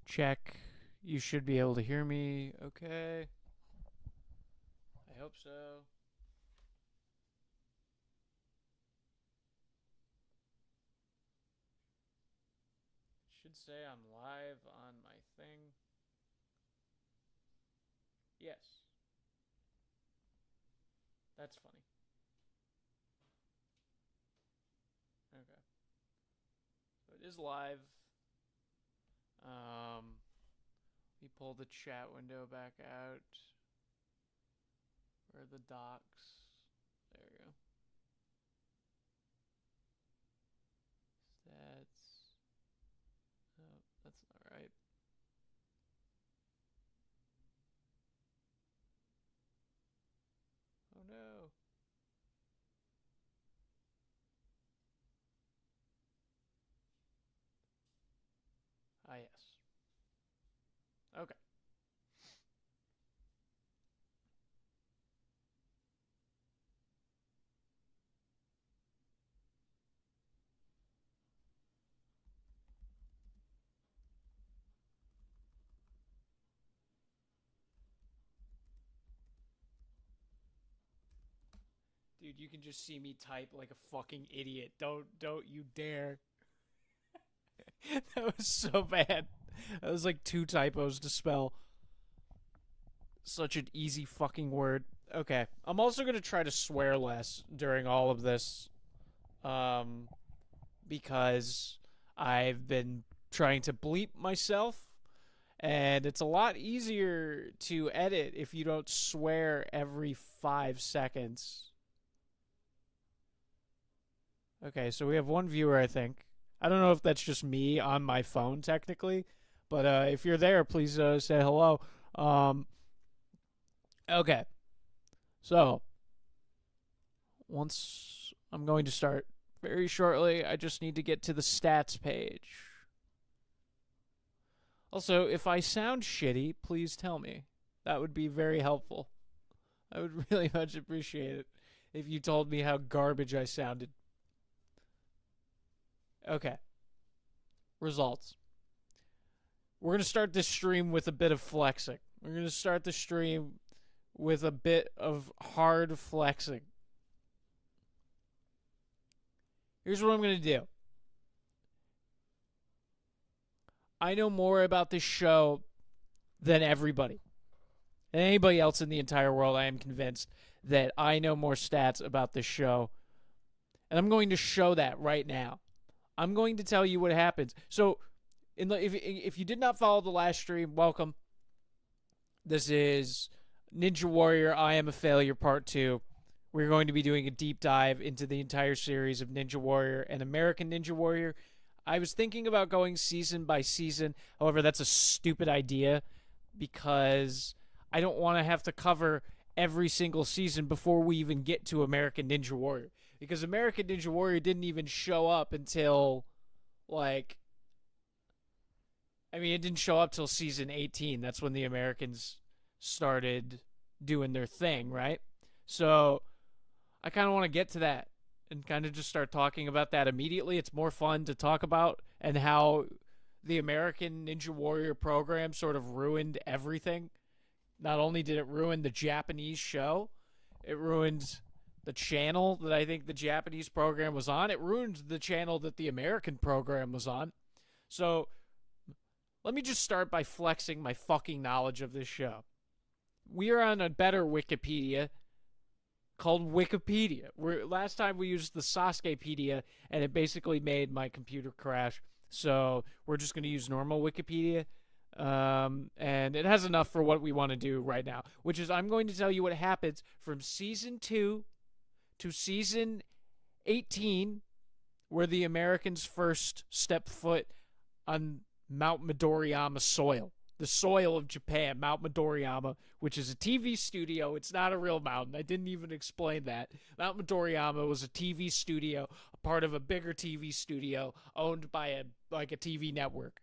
Check. You should be able to hear me. Okay. I hope so. It should say I'm live on my thing. Yes. That's funny. Okay. So it is live. Let me pull the chat window back out. Where are the docs? There we go. Stats. Oh, that's not right. Oh no. Ah, yes. Okay. Dude, you can just see me type like a fucking idiot. Don't you dare. That was so bad. That was like two typos to spell. Such an easy fucking word. Okay. I'm also going to try to swear less during all of this. Um, because I've been trying to bleep myself. And it's a lot easier to edit if you don't swear every 5 seconds. Okay, so we have one viewer, I think. I don't know if that's just me on my phone, technically. But if you're there, please say hello. Um, okay. So, once I'm going to start very shortly, I just need to get to the stats page. Also, if I sound shitty, please tell me. That would be very helpful. I would really much appreciate it if you told me how garbage I sounded. Okay. Results. We're going to start this stream with a bit of flexing. We're going to start the stream with a bit of hard flexing. Here's what I'm going to do. I know more about this show than everybody. And anybody else in the entire world, I am convinced that I know more stats about this show. And I'm going to show that right now. I'm going to tell you what happens. So, if you did not follow the last stream, welcome. This is Ninja Warrior I Am a Failure Part 2. We're going to be doing a deep dive into the entire series of Ninja Warrior and American Ninja Warrior. I was thinking about going season by season. However, that's a stupid idea because I don't want to have to cover every single season before we even get to American Ninja Warrior. Because American Ninja Warrior didn't even show up until, like, I mean, it didn't show up till season 18. That's when the Americans started doing their thing, right? So I kind of want to get to that and kind of just start talking about that immediately. It's more fun to talk about and how the American Ninja Warrior program sort of ruined everything. Not only did it ruin the Japanese show, it ruined the channel that I think the Japanese program was on. It ruined the channel that the American program was on. So let me just start by flexing my fucking knowledge of this show. We are on a better Wikipedia called Wikipedia. Last time we used the Sasukepedia, and it basically made my computer crash. So we're just going to use normal Wikipedia. And it has enough for what we want to do right now, which is I'm going to tell you what happens from season 2 to season 18, where the Americans first step foot on Mount Midoriyama soil. The soil of Japan, Mount Midoriyama, which is a TV studio. It's not a real mountain. I didn't even explain that. Mount Midoriyama was a TV studio, a part of a bigger TV studio owned by a TV network.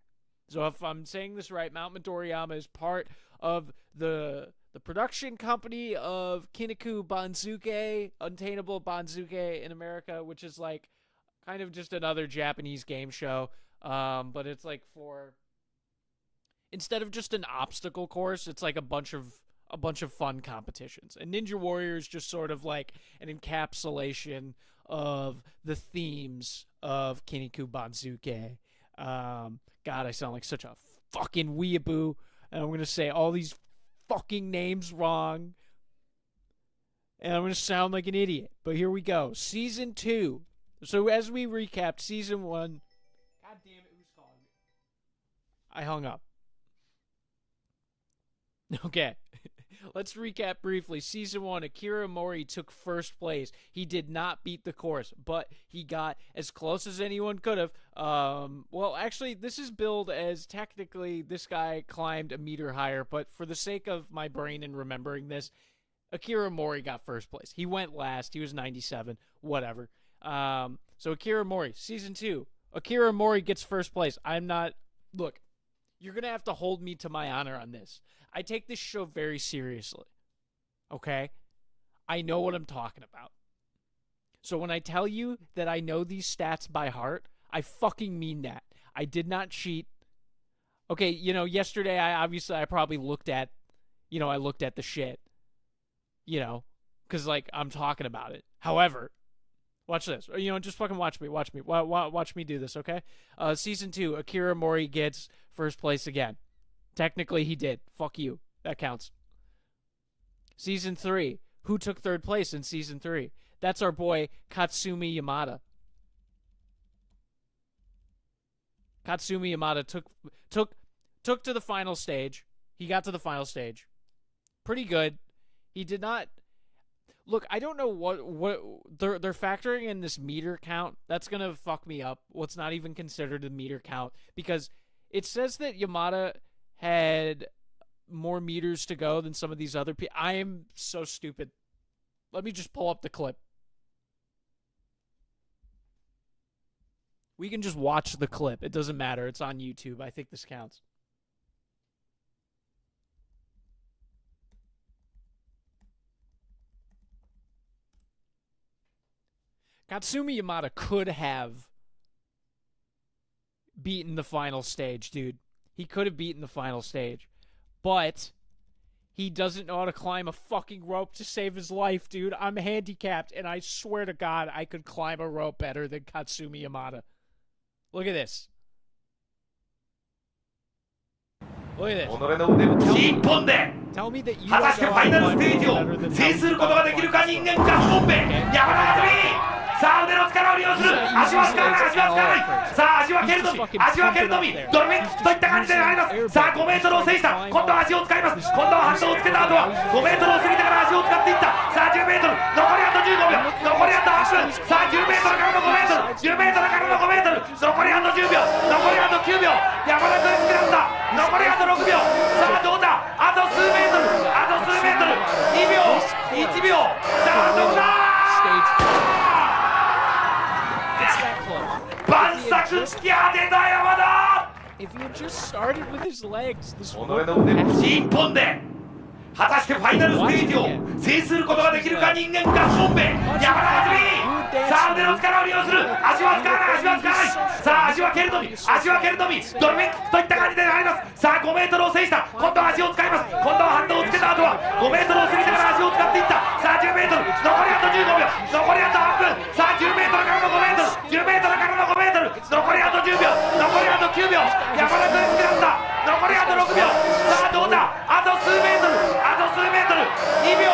So if I'm saying this right, Mount Midoriyama is part of the production company of Kinniku Banzuke, Untainable Banzuke in America, which is like kind of just another Japanese game show. But it's like for instead of just an obstacle course, it's like a bunch of fun competitions. And Ninja Warrior is just sort of like an encapsulation of the themes of Kinniku Banzuke. God, I sound like such a fucking weeaboo, and I'm gonna say all these fucking names wrong, and I'm gonna sound like an idiot. But here we go. Season 2. So as we recapped Season 1. God damn it, who's calling me? I hung up. Okay. Let's recap briefly. Season 1, Akira Mori took first place. He did not beat the course, but he got as close as anyone could have. Well, actually, this is billed as technically this guy climbed a meter higher, but for the sake of my brain and remembering this, Akira Mori got first place. He went last. He was 97. Whatever. So Akira Mori, Season 2. Akira Mori gets first place. I'm not... Look, you're going to have to hold me to my honor on this. I take this show very seriously. Okay? I know what I'm talking about. So when I tell you that I know these stats by heart, I fucking mean that. I did not cheat. Okay, yesterday I probably looked at, I looked at the shit. Because, I'm talking about it. However, watch this. Just fucking watch me. Watch me do this, okay? Season 2, Akira Mori gets first place again. Technically, he did. Fuck you. That counts. Season 3. Who took third place in Season 3? That's our boy, Katsumi Yamada. Katsumi Yamada took to the final stage. He got to the final stage. Pretty good. He did not... Look, I don't know what they're factoring in this meter count. That's going to fuck me up. What's not even considered a meter count. Because it says that Yamada had more meters to go than some of these other people. I am so stupid. Let me just pull up the clip. We can just watch the clip. It doesn't matter. It's on YouTube. I think this counts. Katsumi Yamada could have beaten the final stage, dude. He could have beaten the final stage. But he doesn't know how to climb a fucking rope to save his life, dude. I'm handicapped, and I swear to God I could climb a rope better than Katsumi Yamada. Look at this. Look at this. Tell me that you know how to climb a rope better than Katsumi Yamada. さあ腕の力を利用する足は使わない足は使わないさあ足は蹴るのみ足は蹴るのみドルメンといった感じでありますさあ5メートルを制した今度は足を使います今度はハンドをつけた後は5メートルを過ぎてから足を使っていったさあ10メートル残りあと15秒残りあと8分さあ10メートルからの5メートル10メートルからの5メートル残りあと10秒残りあと9秒山田君好きだった残りあと6秒さあどうだあと数メートルあと数メートル2秒1秒さあどうだ万策突き当てた山田 If he had just started with his legs, this 己の腕の一本で果たしてファイナルステージを制することができるか人間ガスボンベ山田はじめさあ腕の力を利用する足は使わない足は使わないさあ足は蹴るのみ足は蹴るのみドルメンといった感じでありますさあ5メートルを制した今度は足を使います今度はハンドをつけた後は5メートルを過ぎてから足を使っていったさあ10メートル残りあと15秒残りあと8分さあ10メートルからの5メートル10メートルからの5メートル残りあと10秒残りあと9秒山田君好きだった残りあと6秒さあどうだあと数メートルあと数メートル2秒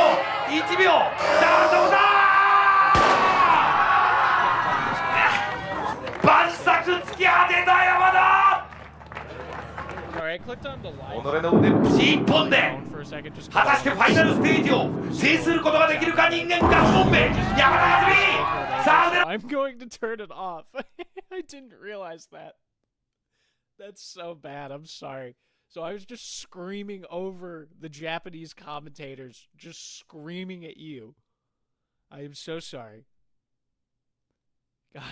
1秒さあどうだ万策突き当てた山田 Sorry, I clicked on the live. 己の腕っぷし一本で果たしてファイナルステージを制することができるか人間ガスボンベ山田はじめさあ腕の I'm going to turn it off. I didn't realize that. That's so bad. I'm sorry. So I was just screaming over the Japanese commentators, just screaming at you. I am so sorry. God,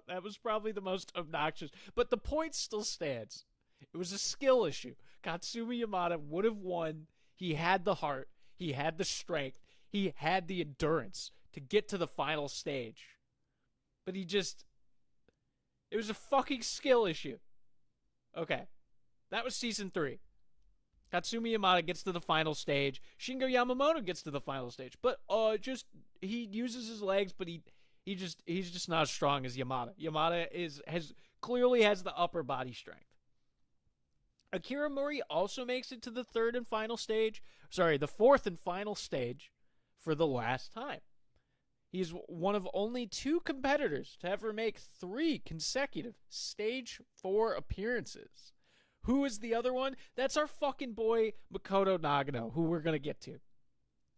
that was probably the most obnoxious. But the point still stands. It was a skill issue. Katsumi Yamada would have won. He had the heart. He had the strength. He had the endurance to get to the final stage. But it was a fucking skill issue. Okay. That was season 3. Katsumi Yamada gets to the final stage. Shingo Yamamoto gets to the final stage. But he uses his legs, but he's just not as strong as Yamada. Yamada clearly has the upper body strength. Akira Mori also makes it to the fourth and final stage for the last time. He's one of only 2 competitors to ever make 3 consecutive Stage 4 appearances. Who is the other one? That's our fucking boy Makoto Nagano, who we're going to get to.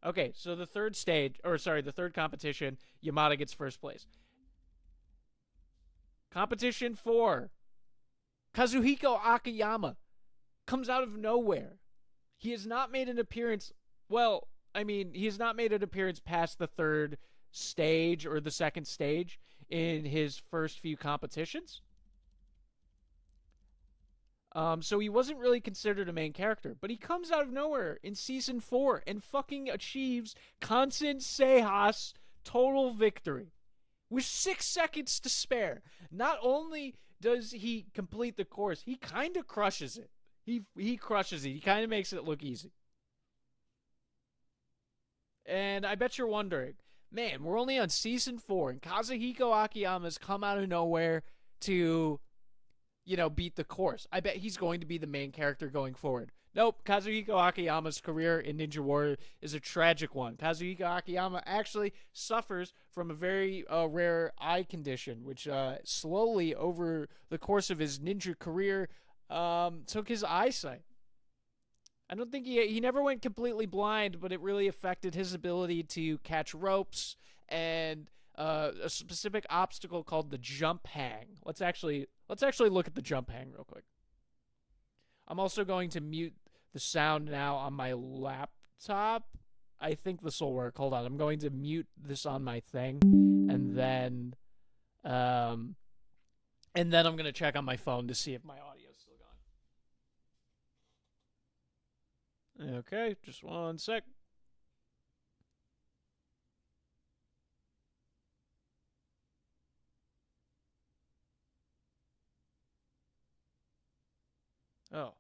Okay, so the third competition, Yamada gets first place. Competition 4, Kazuhiko Akiyama comes out of nowhere. He has not made an appearance, he has not made an appearance past the 3rd stage or the 2nd stage in his first few competitions. So he wasn't really considered a main character, but he comes out of nowhere in season 4 and fucking achieves Kansen Seihas total victory with 6 seconds to spare. Not only does he complete the course, he kind of crushes it. He crushes it. He kind of makes it look easy. And I bet you're wondering, man, we're only on season 4, and Kazuhiko Akiyama's come out of nowhere to, beat the course. I bet he's going to be the main character going forward. Nope, Kazuhiko Akiyama's career in Ninja Warrior is a tragic one. Kazuhiko Akiyama actually suffers from a very rare eye condition, which slowly, over the course of his ninja career, took his eyesight. I don't think he never went completely blind, but it really affected his ability to catch ropes and a specific obstacle called the jump hang. Let's actually look at the jump hang real quick. I'm also going to mute the sound now on my laptop. I think this will work. Hold on. I'm going to mute this on my thing, and then I'm going to check on my phone to see if my audio is still gone. Okay, just one sec. Oh.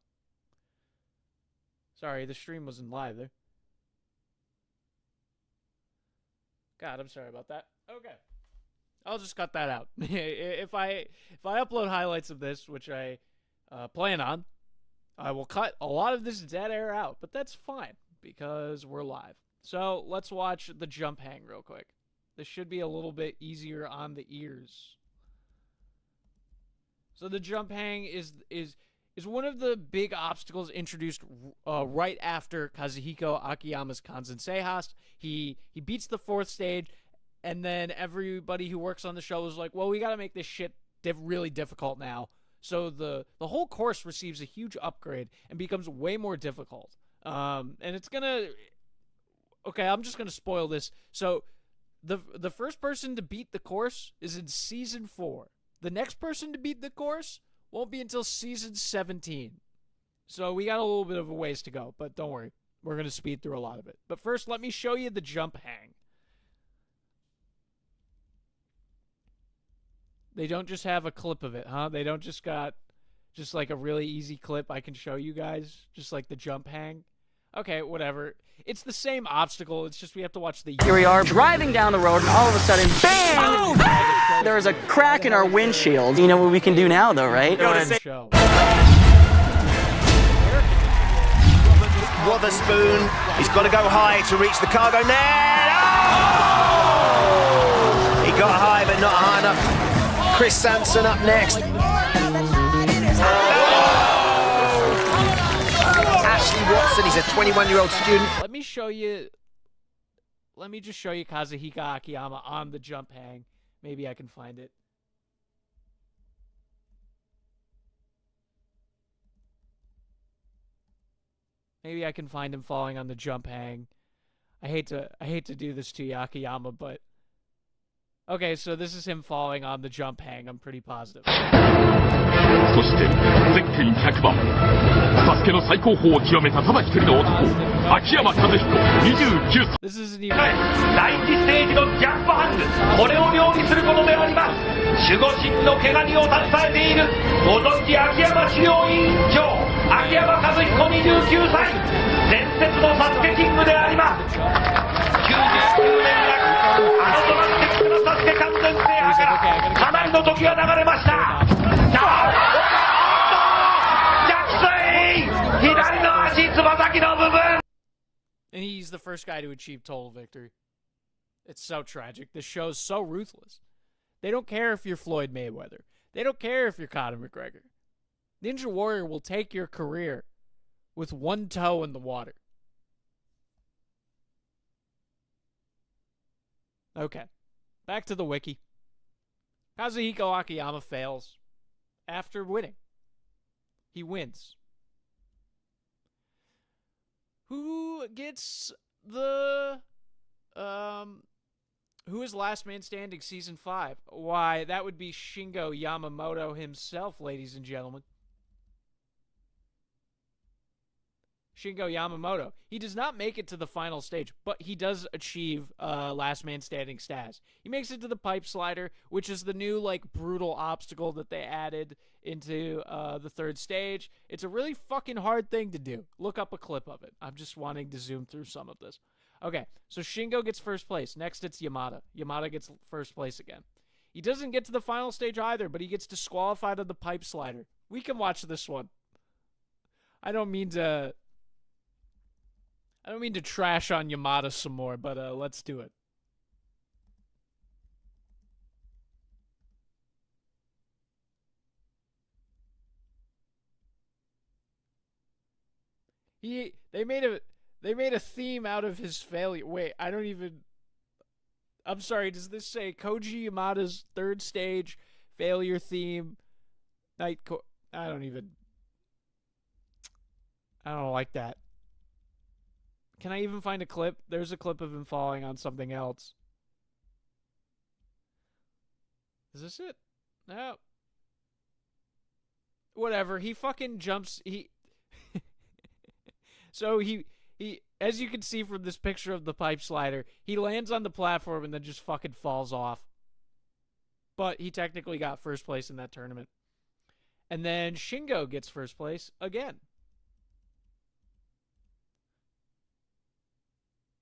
Sorry, the stream wasn't live there. God, I'm sorry about that. Okay. I'll just cut that out. If I upload highlights of this, which I plan on, I will cut a lot of this dead air out, but that's fine because we're live. So let's watch the jump hang real quick. This should be a little bit easier on the ears. So the jump hang is one of the big obstacles introduced right after Kazuhiko Akiyama's Kansen Seihas. He beats the 4th stage, and then everybody who works on the show was like, well, we got to make this shit really difficult now. So the whole course receives a huge upgrade and becomes way more difficult. And it's going to... Okay, I'm just going to spoil this. So the first person to beat the course is in Season 4. The next person to beat the course won't be until Season 17. So we got a little bit of a ways to go, but don't worry. We're going to speed through a lot of it. But first, let me show you the jump hang. They don't just have a clip of it, huh? They don't just got just like a really easy clip I can show you guys, just like the jump hang. Okay, whatever. It's the same obstacle. It's just we have to watch the... Here we are driving down the road, and all of a sudden, bang! Oh! There is a crack in our windshield. You know what we can do now, though, right? Show. Wotherspoon, he's got to go high to reach the cargo net. Oh! He got high, but not high enough. Chris Sanson up next. Ashley Watson, he's a 21-year-old student. Let me just show you Kazuhiko Akiyama on the jump hang. Maybe I can find it. Maybe I can find him falling on the jump hang. I hate to do this to you, Akiyama, but okay, so this is him falling on the jump hang. I'm pretty positive. そしてゼッケン100番サスケの最高峰を極めたただ一人の男秋山和彦29歳 This isn't even... 第1ステージのジャンプハング、これを料理することであります。守護神の毛ガニを携えているご存知秋山治療委員長秋山和彦29歳伝説のサスケキングであります99年があのドラマティックのサスケ完全制覇からかなりの時が流れましたさあ着水左の足つま先の部分 And he's the first guy to achieve total victory. It's so tragic. This show's so ruthless. They don't care if you're Floyd Mayweather. They don't care if you're Conor McGregor. Ninja Warrior will take your career with one toe in the water. Okay. Back to the wiki. Kazuhiko Akiyama fails after winning. He wins. Who gets the who is Last Man Standing Season 5? Why, that would be Shingo Yamamoto himself, ladies and gentlemen. Shingo Yamamoto. He does not make it to the final stage, but he does achieve Last Man Standing status. He makes it to the pipe slider, which is the new, like, brutal obstacle that they added into the third stage. It's a really fucking hard thing to do. Look up a clip of it. I'm just wanting to zoom through some of this. Okay, so Shingo gets first place. Next, it's Yamada. Yamada gets first place again. He doesn't get to the final stage either, but he gets disqualified on the pipe slider. We can watch this one. I don't mean to trash on Yamada some more, but let's do it. They made a theme out of his failure. Wait, I'm sorry, does this say Koji Yamada's third stage failure theme? I don't like that. Can I even find a clip? There's a clip of him falling on something else. Is this it? No. Whatever. He fucking jumps. So he, as you can see from this picture of the pipe slider, he lands on the platform and then just fucking falls off. But he technically got first place in that tournament. And then Shingo gets first place again.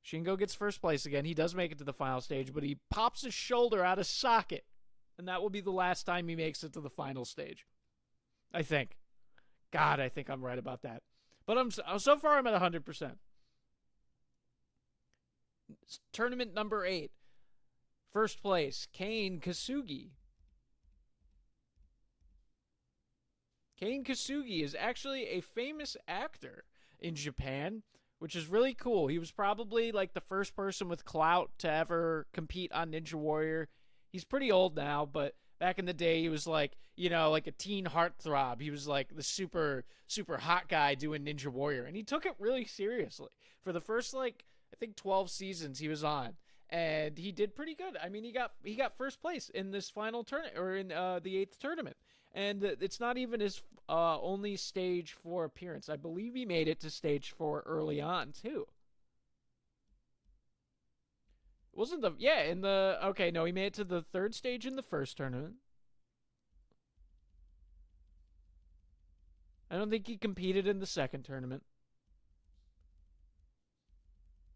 Shingo gets first place again. He does make it to the final stage, but he pops his shoulder out of socket. And that will be the last time he makes it to the final stage. I think. God, I think I'm right about that. But so far I'm at 100%. Tournament number 8. First place, Kane Kasugi. Kane Kasugi is actually a famous actor in Japan, which is really cool. He was probably like the first person with clout to ever compete on Ninja Warrior. He's pretty old now, but back in the day, he was like, like a teen heartthrob. He was like the super, super hot guy doing Ninja Warrior. And he took it really seriously. For the first, I think 12 seasons he was on. And he did pretty good. I mean, he got first place in this final tournament, or in the 8th tournament. And it's not even his only stage 4 appearance. I believe he made it to stage 4 early on, too. He made it to the 3rd stage in the first tournament. I don't think he competed in the 2nd tournament.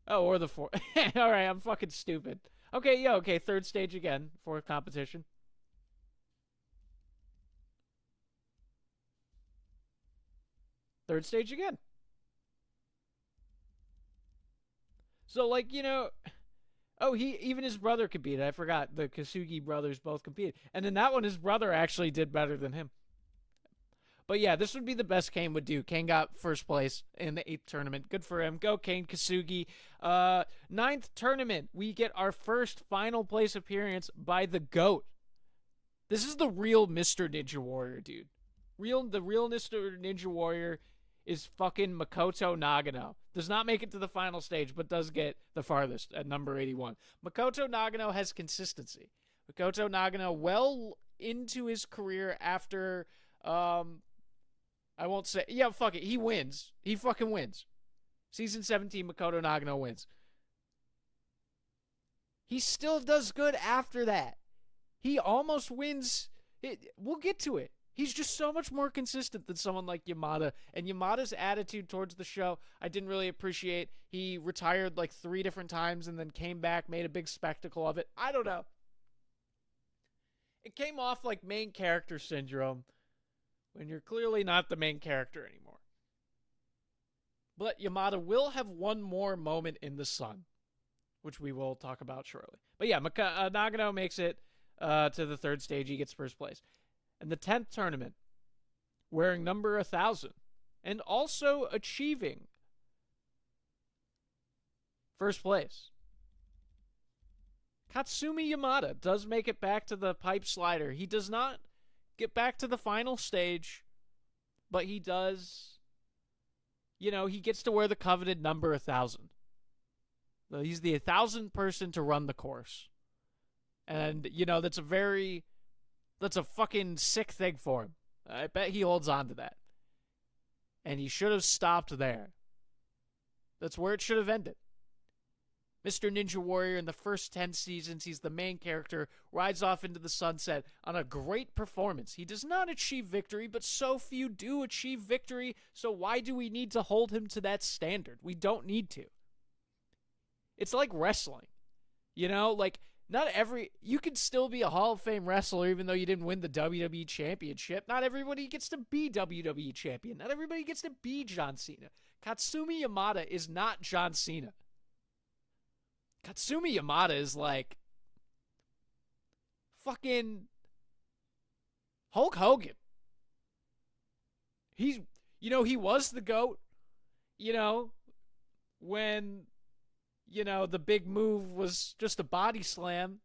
Oh, or the 4th. Alright, I'm fucking stupid. Okay, 3rd stage again for competition. Third stage again. So, even his brother competed. I forgot. The Kasugi brothers both competed. And in that one, his brother actually did better than him. But yeah, this would be the best Kane would do. Kane got first place in the 8th tournament. Good for him. Go Kane Kasugi. 9th tournament, we get our first final place appearance by the GOAT. This is the real Mr. Ninja Warrior, dude. The real Mr. Ninja Warrior is fucking Makoto Nagano. Does not make it to the final stage, but does get the farthest at number 81. Makoto Nagano has consistency. Makoto Nagano, well into his career after, I won't say, yeah, fuck it, he wins. He fucking wins. Season 17, Makoto Nagano wins. He still does good after that. He almost wins. We'll get to it. He's just so much more consistent than someone like Yamada. And Yamada's attitude towards the show, I didn't really appreciate. He retired like 3 different times and then came back, made a big spectacle of it. I don't know. It came off like main character syndrome when you're clearly not the main character anymore. But Yamada will have one more moment in the sun, which we will talk about shortly. But yeah, Nagano makes it to the 3rd stage. He gets first place. And the 10th tournament, wearing number 1,000, and also achieving first place. Katsumi Yamada does make it back to the pipe slider. He does not get back to the final stage, but he does, he gets to wear the coveted number 1,000. So he's the 1,000th person to run the course. And, that's a fucking sick thing for him. I bet he holds on to that. And he should have stopped there. That's where it should have ended. Mr. Ninja Warrior, in the first 10 seasons, he's the main character, rides off into the sunset on a great performance. He does not achieve victory, but so few do achieve victory, so why do we need to hold him to that standard? We don't need to. It's like wrestling. You can still be a Hall of Fame wrestler even though you didn't win the WWE Championship. Not everybody gets to be WWE Champion. Not everybody gets to be John Cena. Katsumi Yamada is not John Cena. Katsumi Yamada is like fucking Hulk Hogan. He was the GOAT, when the big move was just a body slam.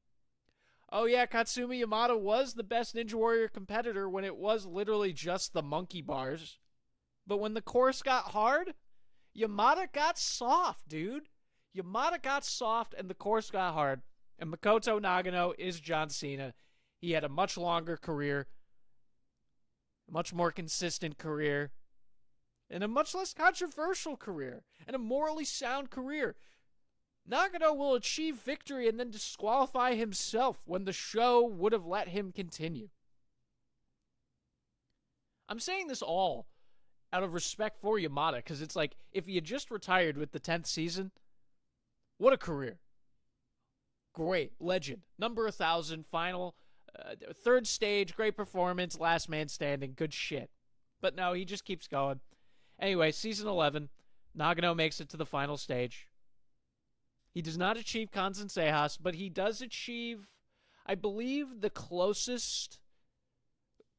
Oh yeah, Katsumi Yamada was the best Ninja Warrior competitor when it was literally just the monkey bars. But when the course got hard, Yamada got soft, dude. Yamada got soft and the course got hard. And Makoto Nagano is John Cena. He had a much longer career, a much more consistent career, and a much less controversial career, and a morally sound career. Nagano will achieve victory and then disqualify himself when the show would have let him continue. I'm saying this all out of respect for Yamada, because it's like, if he had just retired with the 10th season, what a career. Great. Legend. Number 1,000. Final. 3rd stage. Great performance. Last man standing. Good shit. But no, he just keeps going. Anyway, season 11. Nagano makes it to the final stage. He does not achieve Kanzen Seihas, but he does achieve, I believe, the closest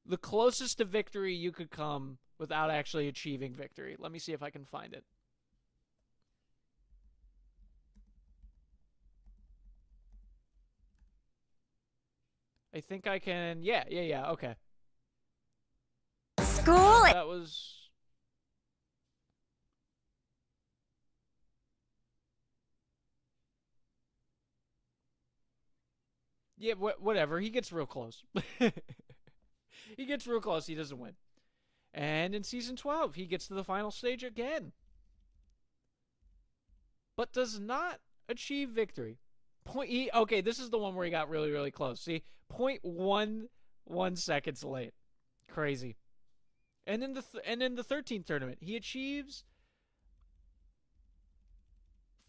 to victory you could come without actually achieving victory. Let me see if I can find it. I think I can. Yeah. Okay. School. That was. Yeah, whatever. He gets real close. He gets real close. He doesn't win. And in season 12, he gets to the final stage again, but does not achieve victory. Okay, this is the one where he got really, really close. See, 0.11 seconds late. Crazy. And in the 13th tournament, he achieves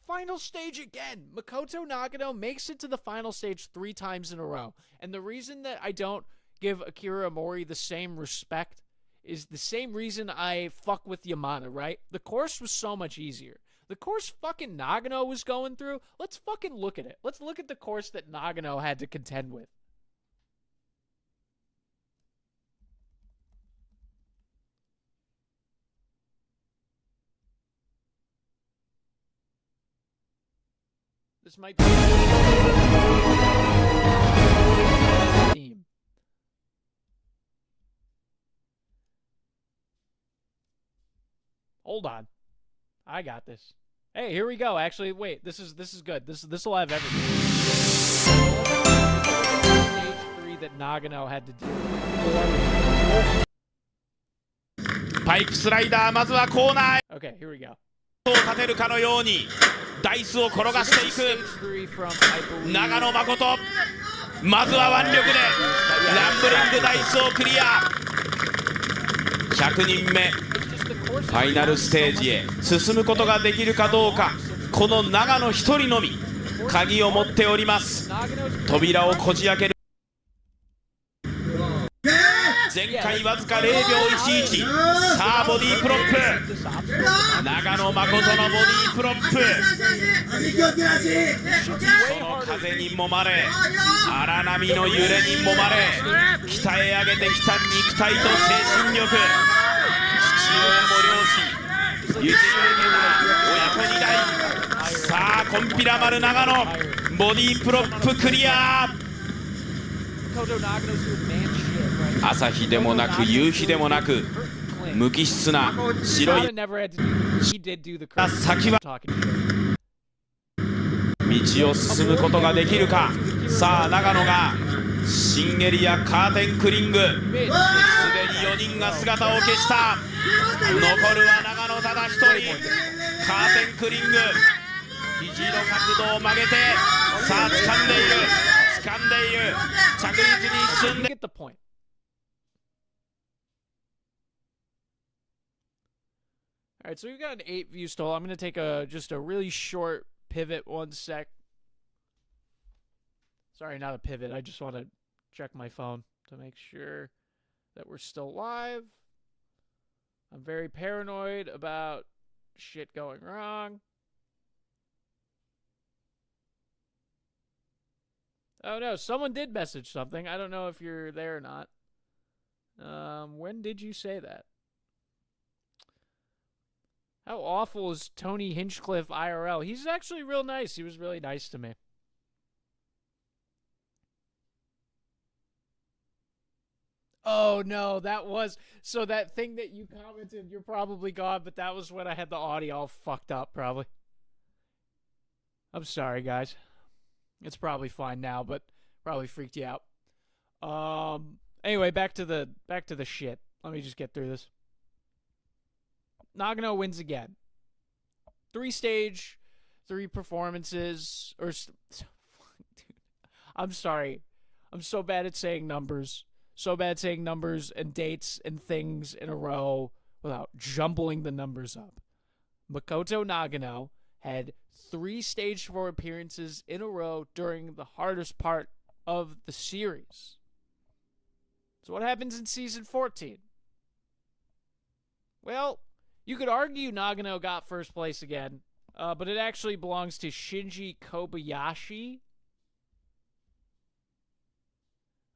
final stage again. Makoto Nagano makes it to the final stage 3 times in a row. And the reason that I don't give Akira Mori the same respect is the same reason I fuck with Yamada, right? The course was so much easier. The course fucking Nagano was going through, let's fucking look at it. Let's look at the course that Nagano had to contend with. This might be team. Hold on. I got this. Hey, here we go. Actually, wait. This is good. This will have everything. Stage 3 that Nagano had to do. パイプスライダー、まずはコーナー Okay, here we go. を立てるかのようにダイスを転がしていく Stage 3 from, I believe, 長野誠。まずは腕力でランブリングダイスをクリア。100人目 Just the course ファイナルステージへ進むことができるかどうか、この長野一人のみ鍵を持っております。 Nagano's 扉をこじ開ける。前回わずか0秒11。さあボディープロップ、 this obstacle. 長野誠のボディープロップ、 その風に揉まれ、荒波の揺れに揉まれ、鍛え上げてきた肉体と精神力、父親も漁師、譲り受けた親子2代。さあコンピラ丸長野、ボディープロップクリア。 Makoto Nagano's doing man shit, right? 朝日でもなく夕日でもなく、無機質な白 Nagano い never had to do. He did do the curve. 先は Talking shit. 道を進むことができるか。さあ長野が新エリアカーテンクリング、すでに4人が姿を消した。残るは長野ただ一人。カーテンクリング、肘の角度を曲げて、さあ掴んでいる、掴んでいる、着実に進ん You で get the point. All right, so we've got an 8-view stall. I'm going to take just a really short pivot, 1 sec. Sorry, not a pivot. I just want to check my phone to make sure that we're still live. I'm very paranoid about shit going wrong. Oh no, someone did message something. I don't know if you're there or not. When did you say that? How awful is Tony Hinchcliffe IRL? He's actually real nice. He was really nice to me. Oh no, that was so that thing that you commented, you're probably gone, but that was when I had the audio all fucked up, probably. I'm sorry, guys. It's probably fine now, but probably freaked you out. Anyway, back to the shit. Let me just get through this. Nagano wins again. 3 stage, 3 performances, or dude, I'm sorry. I'm so bad at saying numbers. So bad at saying numbers and dates and things in a row without jumbling the numbers up. Makoto Nagano had 3 stage 4 appearances in a row during the hardest part of the series. So what happens in season 14? Well, you could argue Nagano got first place again, but it actually belongs to Shinji Kobayashi.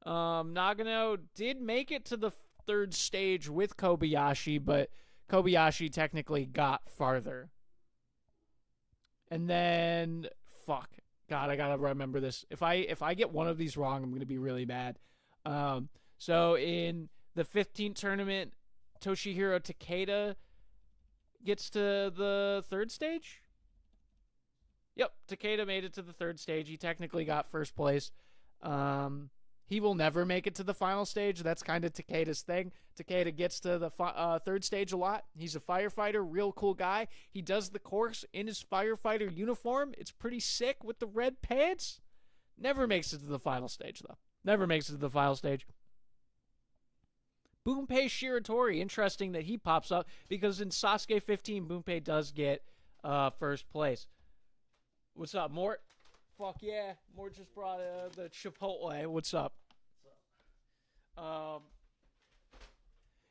Nagano did make it to the 3rd stage with Kobayashi, but Kobayashi technically got farther. And then, fuck, God, I gotta remember this. If I get one of these wrong, I'm gonna be really mad. So in the 15th tournament, Toshihiro Takeda gets to the 3rd stage. Yep, Takeda made it to the 3rd stage. He technically got first place. He will never make it to the final stage. That's kind of Takeda's thing. Takeda gets to the 3rd stage a lot. He's a firefighter, real cool guy. He does the course in his firefighter uniform. It's pretty sick with the red pants. Never makes it to the final stage, though. Never makes it to the final stage. Bunpei Shiratori, interesting that he pops up because in Sasuke 15, Bunpei does get first place. What's up, Mort? Fuck yeah. Mort just brought the Chipotle. What's up?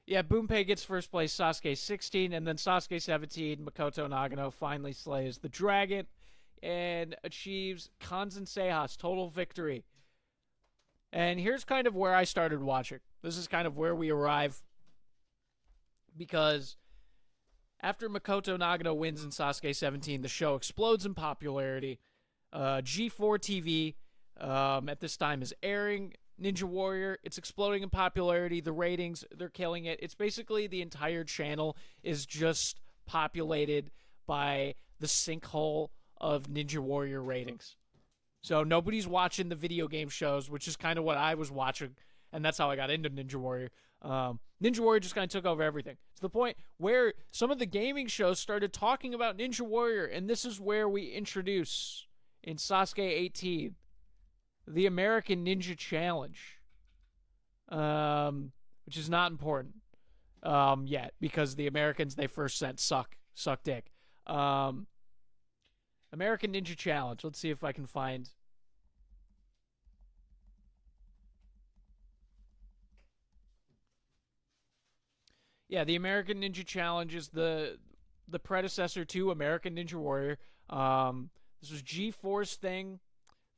Yeah, Bunpei gets first place, Sasuke 16, and then Sasuke 17, Makoto Nagano finally slays the dragon and achieves Kanzen Seiha's total victory. And here's kind of where I started watching. This is kind of where we arrive. Because after Makoto Nagano wins in Sasuke 17, the show explodes in popularity. G4 TV at this time is airing Ninja Warrior. It's exploding in popularity. The ratings, they're killing it. It's basically the entire channel is just populated by the sinkhole of Ninja Warrior ratings. So nobody's watching the video game shows, which is kind of what I was watching, and that's how I got into Ninja Warrior. Ninja Warrior just kind of took over everything, to the point where some of the gaming shows started talking about Ninja Warrior, and this is where we introduce, in Sasuke 18, the American Ninja Challenge, which is not important. yet, because the Americans they first sent suck dick. American Ninja Challenge. Let's see if I can find. Yeah, the American Ninja Challenge is the predecessor to American Ninja Warrior. This was G4's thing.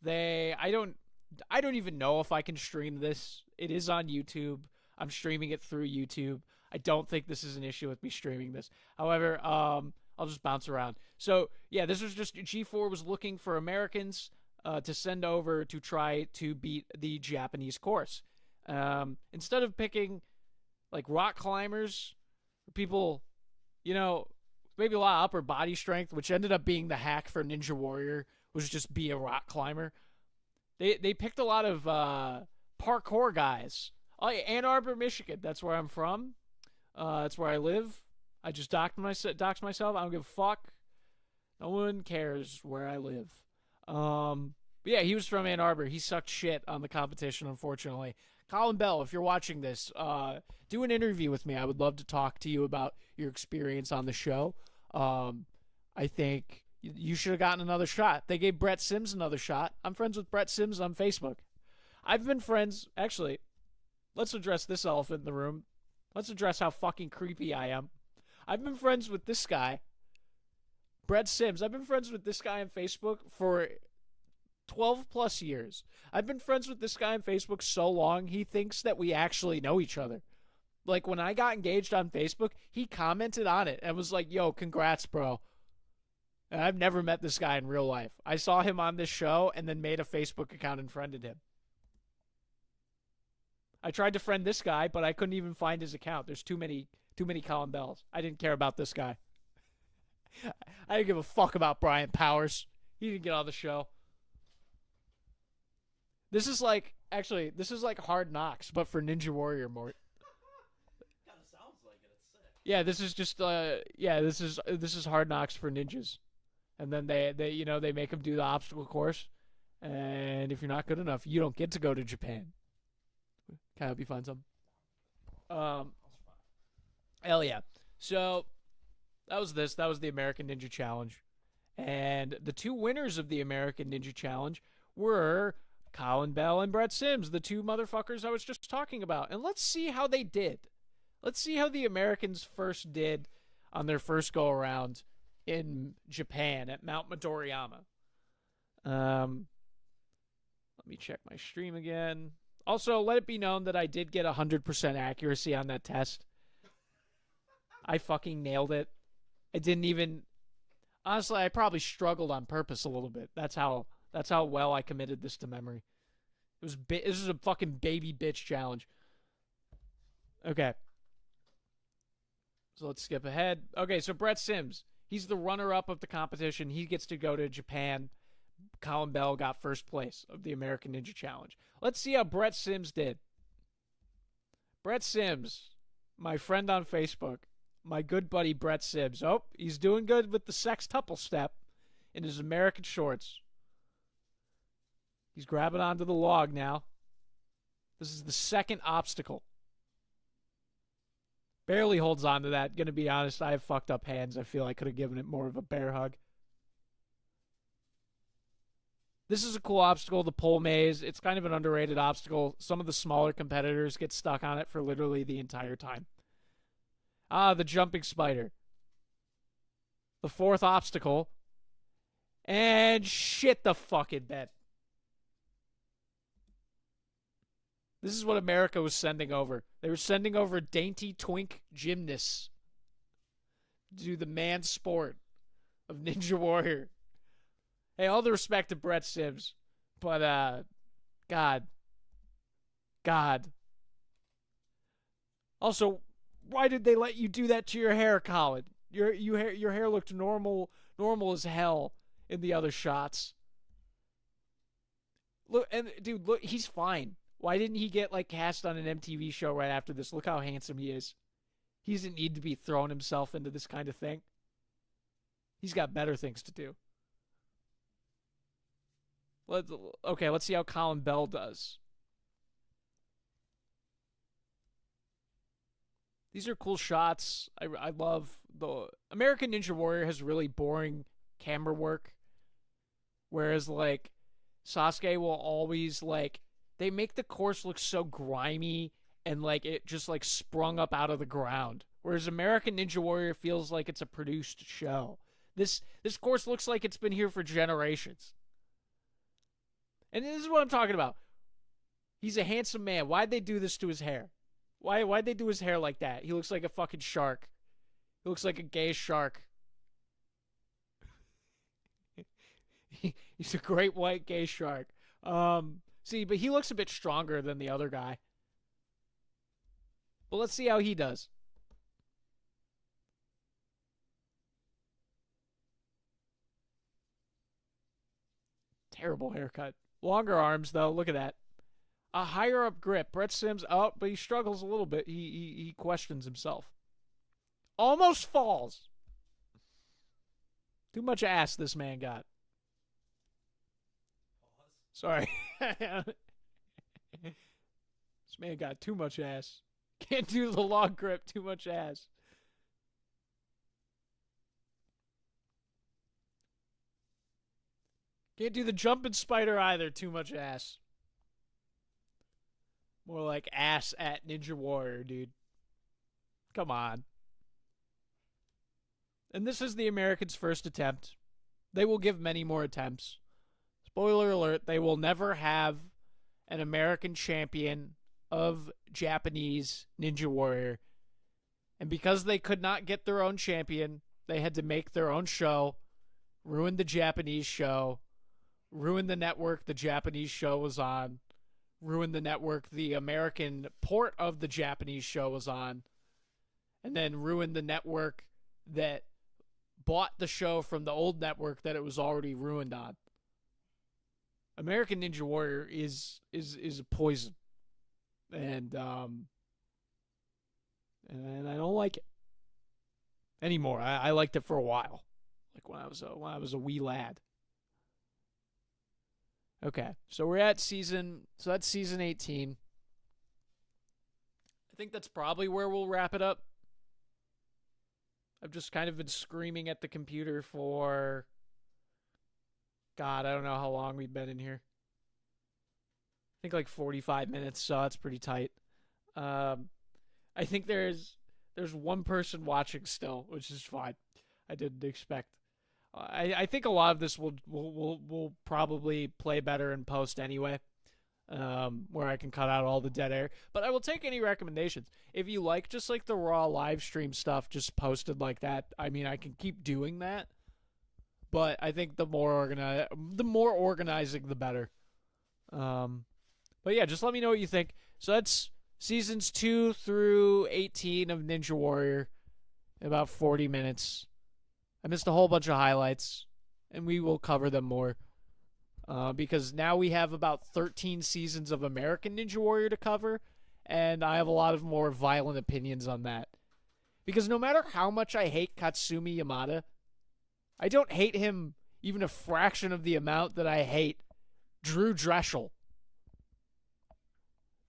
I don't even know if I can stream this. It is on YouTube. I'm streaming it through YouTube. I don't think this is an issue with me streaming this. However, I'll just bounce around. So, yeah, this was just G4 was looking for Americans to send over to try to beat the Japanese course. Instead of picking like rock climbers, people, maybe a lot of upper body strength, which ended up being the hack for Ninja Warrior, was just be a rock climber. They picked a lot of parkour guys. Oh, yeah, Ann Arbor, Michigan. That's where I'm from. That's where I live. I just doxed myself. I don't give a fuck. No one cares where I live. But yeah, he was from Ann Arbor. He sucked shit on the competition, unfortunately. Colin Bell, if you're watching this, do an interview with me. I would love to talk to you about your experience on the show. I think you should have gotten another shot. They gave Brett Sims another shot. I'm friends with Brett Sims on Facebook. I've been friends. Actually, let's address this elephant in the room. Let's address how fucking creepy I am. I've been friends with this guy, Brett Sims. I've been friends with this guy on Facebook for 12 plus years. I've been friends with this guy on Facebook so long, he thinks that we actually know each other. Like, when I got engaged on Facebook, he commented on it and was like, yo, congrats, bro. And I've never met this guy in real life. I saw him on this show and then made a Facebook account and friended him. I tried to friend this guy, but I couldn't even find his account. There's too many Colin Bells. I didn't care about this guy. I didn't give a fuck about Brian Powers. He didn't get on the show. This is like Hard Knocks, but for Ninja Warrior, Mort. Kind of sounds like it. It's sick. Yeah, this is just this is Hard Knocks for ninjas, and then they make them do the obstacle course, and if you're not good enough, you don't get to go to Japan. Can I help you find some? Hell yeah. So that was this. That was the American Ninja Challenge, and the two winners of the American Ninja Challenge were Colin Bell and Brett Sims, the two motherfuckers I was just talking about. And let's see how they did. Let's see how the Americans first did on their first go around in Japan at Mount Midoriyama. Let me check my stream again. Also, let it be known that I did get 100% accuracy on that test. I fucking nailed it. I didn't even... Honestly, I probably struggled on purpose a little bit. That's how well I committed this to memory. This is a fucking baby bitch challenge. Okay. So let's skip ahead. Okay, so Brett Sims. He's the runner-up of the competition. He gets to go to Japan. Colin Bell got first place of the American Ninja Challenge. Let's see how Brett Sims did. Brett Sims, my friend on Facebook, my good buddy Brett Sims. Oh, he's doing good with the sextuple step in his American shorts. He's grabbing onto the log now. This is the second obstacle. Barely holds on to that. Gonna be honest, I have fucked up hands. I feel I could have given it more of a bear hug. This is a cool obstacle, the pole maze. It's kind of an underrated obstacle. Some of the smaller competitors get stuck on it for literally the entire time. Ah, the jumping spider. The fourth obstacle. And shit the fucking bed. This is what America was sending over. They were sending over dainty twink gymnasts to do the man sport of Ninja Warrior. Hey, all the respect to Brett Sims, but God. Also, why did they let you do that to your hair, Colin? Your hair looked normal as hell in the other shots. Look, and dude, look, he's fine. Why didn't he get cast on an MTV show right after this? Look how handsome he is. He doesn't need to be throwing himself into this kind of thing. He's got better things to do. Let's see how Colin Bell does. These are cool shots. I love the American Ninja Warrior has really boring camera work, whereas like Sasuke will always like they make the course look so grimy and like it just like sprung up out of the ground. Whereas American Ninja Warrior feels like it's a produced show. This course looks like it's been here for generations. And this is what I'm talking about. He's a handsome man. Why'd they do this to his hair? Why'd they do his hair like that? He looks like a fucking shark. He looks like a gay shark. He's a great white gay shark. See, but he looks a bit stronger than the other guy. But let's see how he does. Terrible haircut. Longer arms, though. Look at that. A higher up grip. Brett Sims, oh, but he struggles a little bit. He questions himself. Almost falls. Too much ass this man got. Sorry. This man got too much ass. Can't do the long grip. Too much ass. Can't do the jumping spider either. Too much ass. More like ass at Ninja Warrior, dude. Come on. And this is the Americans' first attempt. They will give many more attempts. Spoiler alert, they will never have an American champion of Japanese Ninja Warrior. And because they could not get their own champion, they had to make their own show, ruin the Japanese show, ruin the network the Japanese show was on, ruin the network the American port of the Japanese show was on, and then ruin the network that bought the show from the old network that it was already ruined on. American Ninja Warrior is a poison. And I don't like it anymore. I liked it for a while. Like when I was a wee lad. Okay, so we're at that's season 18. I think that's probably where we'll wrap it up. I've just kind of been screaming at the computer for, God, I don't know how long we've been in here. I think like 45 minutes, so that's pretty tight. I think there's one person watching still, which is fine. I didn't expect. I think a lot of this will probably play better in post anyway, where I can cut out all the dead air. But I will take any recommendations. If you like just like the raw live stream stuff just posted like that, I mean, I can keep doing that. But I think the more organizing, the better. But yeah, just let me know what you think. So that's seasons 2 through 18 of Ninja Warrior, about 40 minutes. I missed a whole bunch of highlights, and we will cover them more. Because now we have about 13 seasons of American Ninja Warrior to cover, and I have a lot of more violent opinions on that. Because no matter how much I hate Katsumi Yamada, I don't hate him even a fraction of the amount that I hate Drew Dreshel.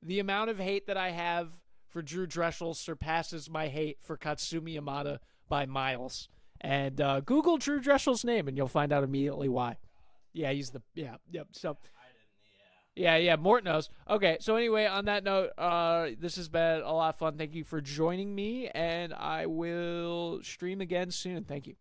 The amount of hate that I have for Drew Dreshel surpasses my hate for Katsumi Yamada by miles. And Google Drew Dreshel's name, and you'll find out immediately why. Yeah, he's the... Yeah, yep, so... Yeah, Mort knows. Okay, so anyway, on that note, this has been a lot of fun. Thank you for joining me, and I will stream again soon. Thank you.